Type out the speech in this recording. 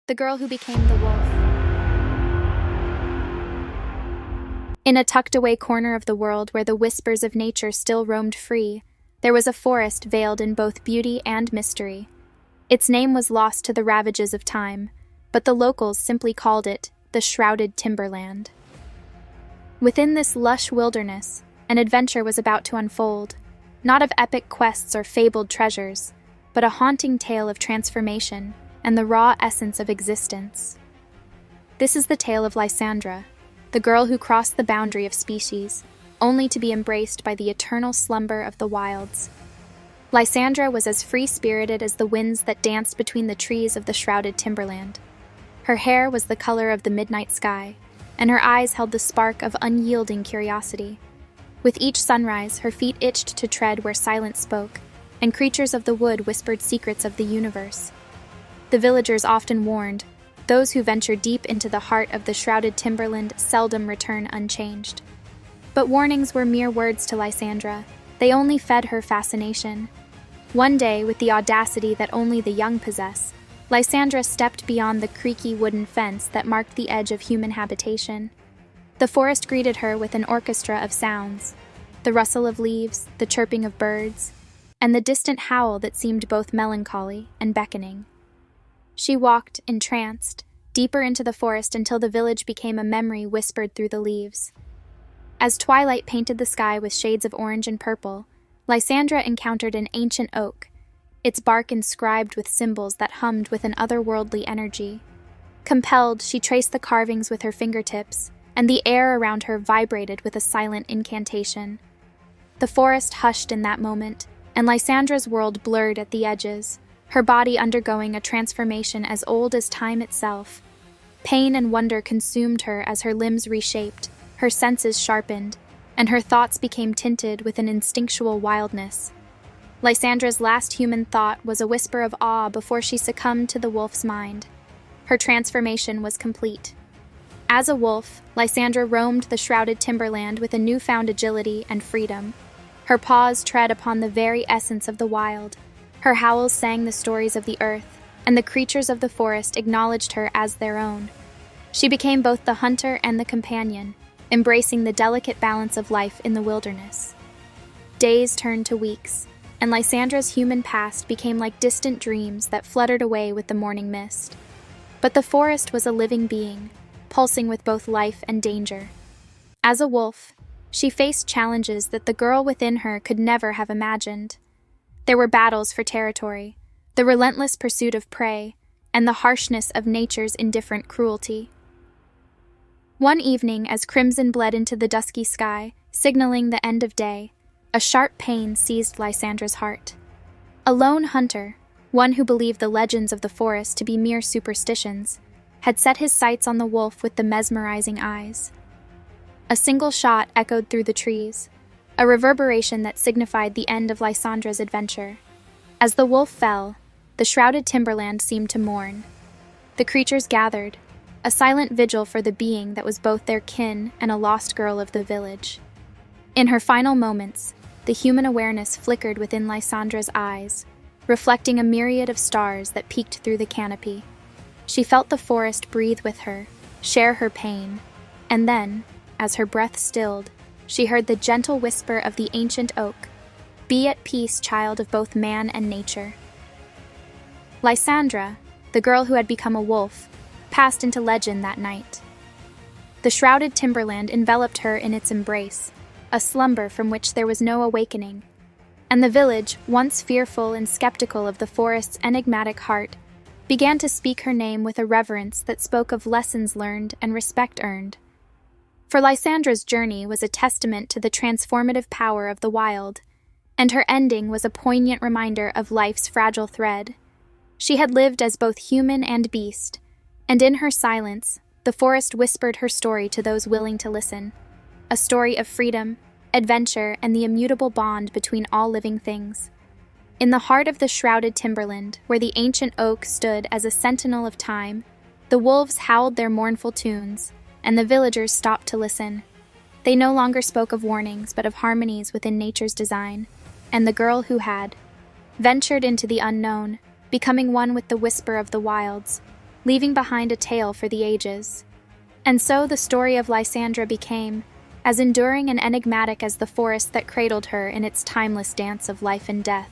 The Girl Who Became the Wolf. In a tucked-away corner of the world where the whispers of nature still roamed free, there was a forest veiled in both beauty and mystery. Its name was lost to the ravages of time, but the locals simply called it the Shrouded Timberland. Within this lush wilderness, an adventure was about to unfold, not of epic quests or fabled treasures, but a haunting tale of transformation and the raw essence of existence. This is the tale of Lysandra, the girl who crossed the boundary of species, only to be embraced by the eternal slumber of the wilds. Lysandra was as free-spirited as the winds that danced between the trees of the shrouded timberland. Her hair was the color of the midnight sky, and her eyes held the spark of unyielding curiosity. With each sunrise, her feet itched to tread where silence spoke, and creatures of the wood whispered secrets of the universe. The villagers often warned, those who venture deep into the heart of the shrouded timberland seldom return unchanged. But warnings were mere words to Lysandra. They only fed her fascination. One day, with the audacity that only the young possess, Lysandra stepped beyond the creaky wooden fence that marked the edge of human habitation. The forest greeted her with an orchestra of sounds, the rustle of leaves, the chirping of birds, and the distant howl that seemed both melancholy and beckoning. She walked, entranced, deeper into the forest until the village became a memory whispered through the leaves. As twilight painted the sky with shades of orange and purple, Lysandra encountered an ancient oak, its bark inscribed with symbols that hummed with an otherworldly energy. Compelled, she traced the carvings with her fingertips, and the air around her vibrated with a silent incantation. The forest hushed in that moment, and Lysandra's world blurred at the edges, her body undergoing a transformation as old as time itself. Pain and wonder consumed her as her limbs reshaped, her senses sharpened, and her thoughts became tinted with an instinctual wildness. Lysandra's last human thought was a whisper of awe before she succumbed to the wolf's mind. Her transformation was complete. As a wolf, Lysandra roamed the shrouded timberland with a newfound agility and freedom. Her paws tread upon the very essence of the wild. Her howls sang the stories of the earth, and the creatures of the forest acknowledged her as their own. She became both the hunter and the companion, embracing the delicate balance of life in the wilderness. Days turned to weeks, and Lysandra's human past became like distant dreams that fluttered away with the morning mist. But the forest was a living being, pulsing with both life and danger. As a wolf, she faced challenges that the girl within her could never have imagined. There were battles for territory, the relentless pursuit of prey, and the harshness of nature's indifferent cruelty. One evening, as crimson bled into the dusky sky, signaling the end of day, a sharp pain seized Lysandra's heart. A lone hunter, one who believed the legends of the forest to be mere superstitions, had set his sights on the wolf with the mesmerizing eyes. A single shot echoed through the trees, a reverberation that signified the end of Lysandra's adventure. As the wolf fell, the shrouded timberland seemed to mourn. The creatures gathered, a silent vigil for the being that was both their kin and a lost girl of the village. In her final moments, the human awareness flickered within Lysandra's eyes, reflecting a myriad of stars that peeked through the canopy. She felt the forest breathe with her, share her pain, and then, as her breath stilled, she heard the gentle whisper of the ancient oak, "Be at peace, child of both man and nature." Lysandra, the girl who had become a wolf, passed into legend that night. The shrouded timberland enveloped her in its embrace, a slumber from which there was no awakening, and the village, once fearful and skeptical of the forest's enigmatic heart, began to speak her name with a reverence that spoke of lessons learned and respect earned. For Lysandra's journey was a testament to the transformative power of the wild, and her ending was a poignant reminder of life's fragile thread. She had lived as both human and beast, and in her silence, the forest whispered her story to those willing to listen, a story of freedom, adventure, and the immutable bond between all living things. In the heart of the shrouded timberland, where the ancient oak stood as a sentinel of time, the wolves howled their mournful tunes, and the villagers stopped to listen. They no longer spoke of warnings, but of harmonies within nature's design, and the girl who had ventured into the unknown, becoming one with the whisper of the wilds, leaving behind a tale for the ages. And so the story of Lysandra became as enduring and enigmatic as the forest that cradled her in its timeless dance of life and death.